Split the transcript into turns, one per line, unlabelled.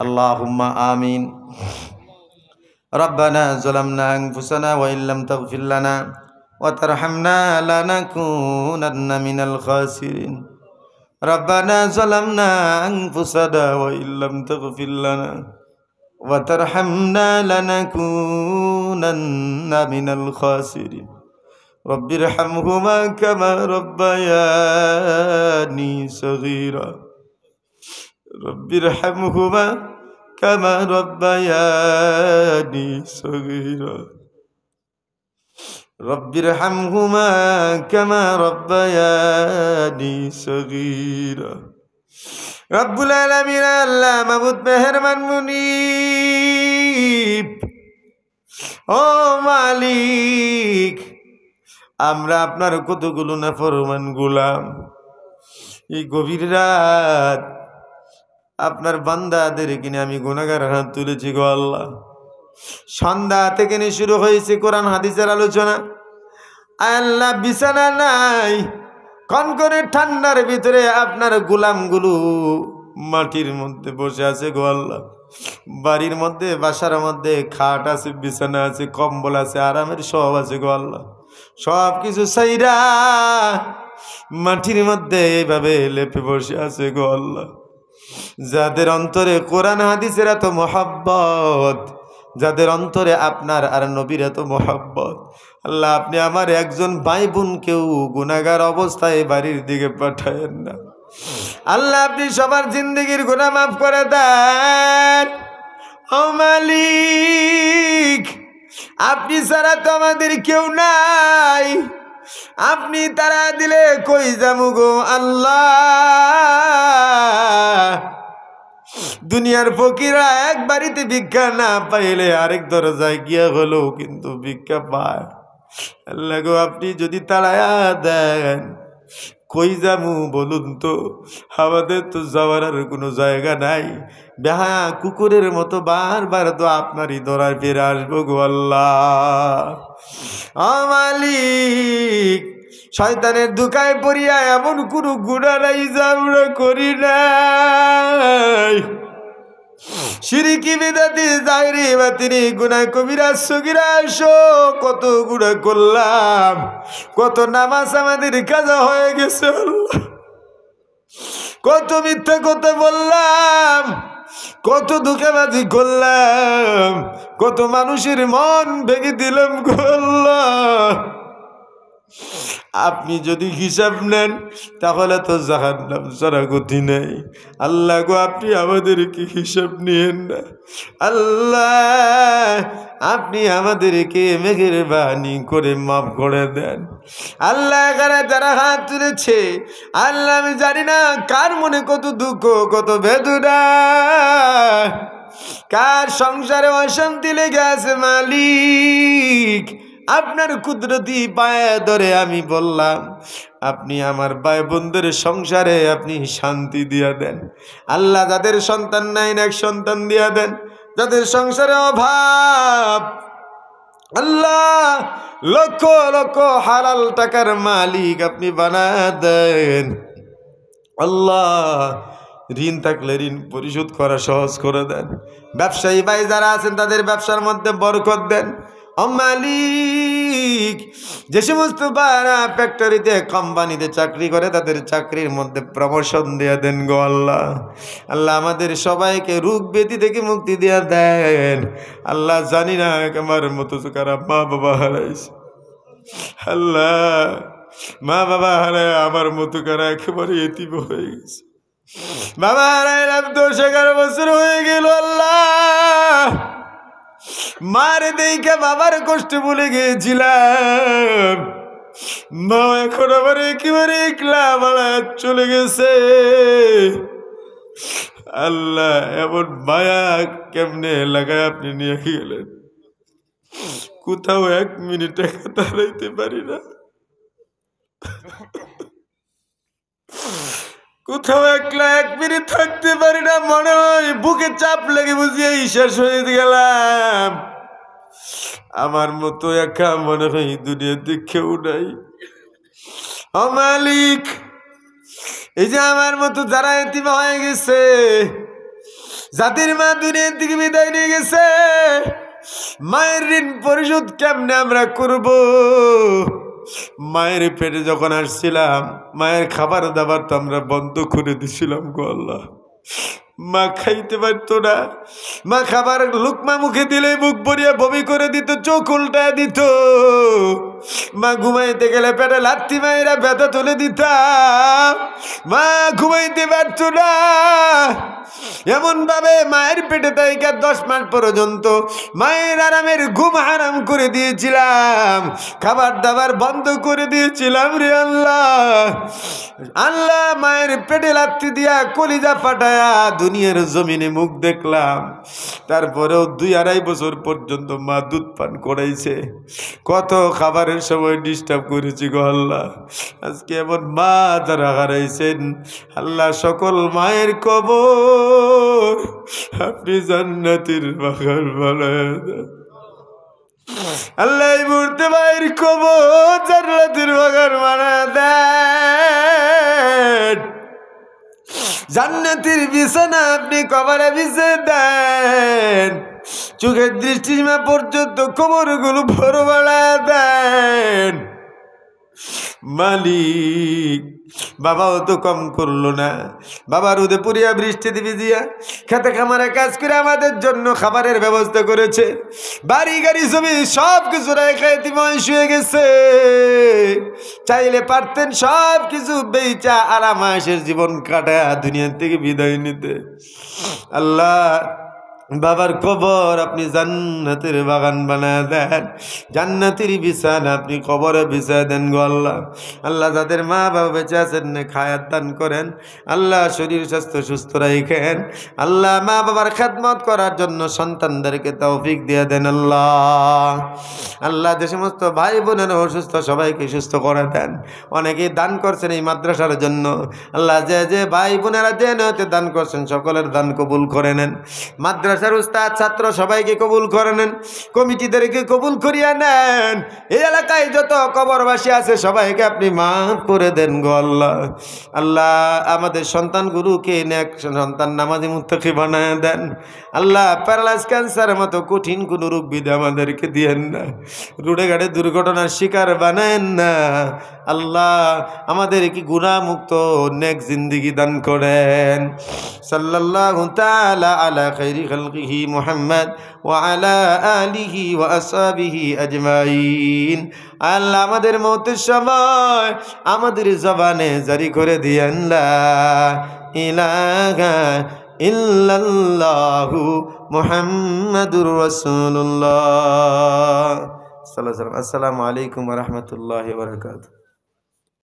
আল্লাহুম্মা আমিন। রব্বানা যালামনা আনফুসানা ওয়া ইল্লাম তাগফির লানা ওয়া তারহামনা লানাকুনান্না মিনাল খাসিরিন। রব্বানা যালামনা আনফুসানা ওয়া ইল্লাম তাগফির লানা ওয়া তারহামনা লানাকুনান্না মিনাল খাসিরিন। রব্বিরহামহুমা কামা রাব্বায়ানি সগীরা। রব্বিরহামহুমা কামা রাব্বায়ানি সগীরা। রব্বিরহামহুমা কামা রাব্বায়ানি সগীরা। রব্বুল আলামিন আল্লাহ মাবুদ মেহেরবান মুনিব, ও মালিক, আমরা আপনার কতগুলো নাফরমান গোলাম। এই গভীর রাত আপনার বান্দাদের কিনে আমি গুনাহগার হাত তুলেছি গো আল্লাহ। সন্ধ্যা থেকে নিয়ে শুরু হয়েছে কোরআন হাদিসের আলোচনা। আল্লাহ বিছানা নাই, কনকনে ঠান্ডার ভিতরে আপনার গোলামগুলো মাটির মধ্যে বসে আছে গো আল্লাহ। বাড়ির মধ্যে বাসার মধ্যে খাট আছে, বিছানা আছে, কম্বল আছে, আরামের সব আছে গো আল্লাহ। সব কিছু সাইরা মাটির মধ্যে এইভাবে লেপে বসে আছে গো আল্লাহ। যাদের অন্তরে কোরআন হাদিসের এত মহব্বত, যাদের অন্তরে আপনার আর নবীর এত মহব্বত, আল্লাহ আপনি আমার একজন ভাই বোনকেও গুনাহগার অবস্থায় বাড়ির দিকে পাঠায়েন না। আল্লাহ আপনি সবার জিন্দেগির গুনাহ মাফ করে দেন। ও মালিক, আপনি ছাড়া তো আমাদের কেউ নাই। আপনি তারা দিলে কই যামু গো আল্লাহ। দুনিয়ার ফকিরা এক বাড়িতে ভিক্ষা না পাইলে আরেক দরজায় গিয়া হলো কিন্তু ভিক্ষা পায়। আল্লাহ গো, আপনি যদি তাড়ায়া দেন কই যামু বলুন তো? আমাদের তো যাওয়ার আর কোনো জায়গা নাই। বেহা কুকুরের মতো বারবার তো আপনারই ধরার ফিরে আসবো গো আল্লাহ। ও মালিক, শয়তানের দুকায় পড়িয়া এমন কোনো গুনাহ নাই যা আমরা করি নাই। শিরকি বিদাতি জাহিরি বাতিনি গুনাহ কবিরা সগীরা কত গুনাহ করলাম, কত নামাজ আমাদের কাজা হয়ে গেছে, কত মিথ্যা কথা বললাম, কত ধোঁকাবাজি করলাম, কত মানুষের মন ভেঙে দিলাম গো আল্লাহ। আপনি যদি হিসাব নেন তাহলে তো জাহান্নাম ছাড়া গতি নেই। আল্লাহ গো, আপনি আমাদেরকে হিসাব নিয়েন না। আল্লাহ আপনি আমাদেরকে মেহেরবানি করে মাফ করে দেন। আল্লাহ এখানে যারা হাত তুলেছে, আল্লাহ আমি জানি না কার মনে কত দুঃখ, কত বেদনা, কার সংসারে অশান্তি লেগে আছে। মালিক, আপনার কুদরতি পায়ে ধরে আমি বললাম, আপনি আমার ভাই বোনদের সংসারে আপনি শান্তি দিয়া দেন। আল্লাহ যাদের সন্তান নাই এক সন্তান দিয়া দেন, যাদের সংসারে অভাব, আল্লাহ লক্ষ লক্ষ হালাল টাকার মালিক আপনি বানা দেন। আল্লাহ ঋণ থাকলে ঋণ পরিশোধ করা সহজ করে দেন। ব্যবসায়ী ভাই যারা আছেন তাদের ব্যবসার মধ্যে বরকত দেন। ও মালিক, যে সমস্ত ভাইরা ফ্যাক্টরিতে কোম্পানিতে চাকরি করে তাদের চাকরির মধ্যে প্রমোশন দিয়ে দেন গো আল্লাহ। আল্লাহ আমাদের সবাইকে রোগ ব্যাধি থেকে মুক্তি দিয়ে দেন। আল্লাহ জানি না আমার মতো কারা মা বাবা হারাইছে, আল্লাহ মা বাবা হারায় আমার মতো কারা একেবারে এতিম হয়ে গেছে। বাবা হারাইলাম 10-11 বছর হয়ে গেল। আল্লাহ মারে দেখে বাবার কষ্ট ভুলে গিয়েছিলাম, মা এখন আবার একেবারে একলা বাড়া চলে গেছে। আল্লাহ এমন মায়া কেমনে লাগায় আপনি নিয়ে গেলেন, কোথাও 1 মিনিট কথা রাইতে পারি না, কোথাও একলা 1 মিনিট থাকতে পারি না। মনে হয় বুকে চাপ লেগে বুঝিয়ে শেষ হয়ে গেলাম। আমার মতো একা মনে হয় দুনিয়াতে কেউ নাই। ও মালিক, এই যে আমার মতো যারা এতিম হয়ে গেছে, জাতির মা দুনিয়া থেকে বিদায় নিয়ে গেছে, মায়ের ঋণ পরিশোধ কেমনে আমরা করব? মায়ের পেটে যখন আসছিলাম মায়ের খাবার দাবার তো আমরা বন্ধ করে দিছিলাম গো আল্লাহ। মা খাইতে পারতো না, মা খাবার লুকমা মুখে দিলে মুখ ভরিয়া বমি করে দিত, চোখ উল্টায় দিত। মা ঘুমাইতে গেলে পেটে লাথি মায়েরা ব্যথা তুলে দিতাম, মা ঘুমাইতে পারতো না। এমন ভাবে মায়ের পেটে তাইকা 10 মাস পর্যন্ত মায়ের আরামের ঘুম হারাম করে দিয়েছিলাম, খাবার দাবার বন্ধ করে দিয়েছিলাম রে আল্লাহ। আল্লাহ মায়ের পেটে লাথি দিয়া কলিজা ফাটায়া দুনিয়ার জমিনে মুখ দেখলাম। তারপরেও 2-2.5 বছর পর্যন্ত মা দুধ পান করাইছে। কত খাবারের সময় ডিস্টার্ব করেছি গো আল্লাহ। আজকে এমন মা যারা হারাইছেন আল্লাহ, সকল মায়ের কবর আপনি জান্নাতের বাগান বানায় দেন আল্লাহ। এই মুহূর্তে মায়ের কবর জান্নাতের বাগান বানায় দেন, জান্নাতের বিছানা আপনি কবরে বিছিয়ে দেন, চোখের দৃষ্টিসীমা পর্যন্ত কবরগুলো ভরে বাড়ায় দেন মালিক। বাবাও তো কম করলো না, বাবা রোদে পুরিয়া বৃষ্টিতে ভিজিয়া খেতে খামারে কাজ করে আমাদের জন্য খাবারের ব্যবস্থা করেছে, বাড়ি গাড়ি জমি সব কিছু রেখে এতিময় শুয়ে গেছে। চাইলে পারতেন সব কিছু বেচা আরাম আয়েশের জীবন কাটায় দুনিয়া থেকে বিদায় নিতে। আল্লাহ বাবার কবর আপনি জান্নাতের বাগান বানায় দেন, জান্নাতের বিছানা আপনি কবরে বিছায় দেন গো আল্লাহ। আল্লাহ যাদের মা বাবা বেঁচে আছেন খায়াত দান করেন আল্লাহ, শরীর স্বাস্থ্য সুস্থ রাখেন আল্লাহ। মা বাবার খেদমত করার জন্য সন্তানদেরকে তৌফিক দিয়ে দেন আল্লাহ। আল্লাহ যে সমস্ত ভাই বোনেরা অসুস্থ সবাইকে সুস্থ করে দেন। অনেকেই দান করছেন এই মাদ্রাসার জন্য আল্লাহ, যে যে ভাই বোনেরা যে নিয়তে দান করছেন সকলের দান কবুল করে নেন। মাদ্রাসার উস্তাদ ছাত্র সবাইকে কবুল করে নেন, কমিটিদেরকে কবুল করিয়া নেন। এই এলাকায় যত কবরবাসী আছে সবাইকে আপনি মাফ করে দেন গো আল্লাহ। আল্লাহ আমাদের সন্তানগুলোকে নেক সন্তান নামাজি মুত্তাকি বানায় দেন আল্লাহ। প্যারালাইজ ক্যান্সারের মতো কঠিন কোনো রোগ বিধি আমাদেরকে দিয়েন না, রোডে ঘাটে দুর্ঘটনার শিকার বানায়েন না আল্লাহ। আমাদেরকে গুনাহমুক্ত নেক জিন্দেগি দান করেন। সাল্লাল্লাহু তাআলা আলা খাইরি খালকিহি মুহাম্মদ ওয়া আলা আলিহি ওয়া আসহাবিহি আজমাইন। আল্লাহ আমাদের মওতের সময় আমাদের জবানে জারি করে দিয়েন লা ইলাহা ইল্লাল্লাহু মুহাম্মাদুর রাসূলুল্লাহ সাল্লাল্লাহু আলাইহি ওয়া সাল্লাম। আসসালামু আলাইকুম ওয়া রাহমাতুল্লাহি ওয়া বারাকাতুহু।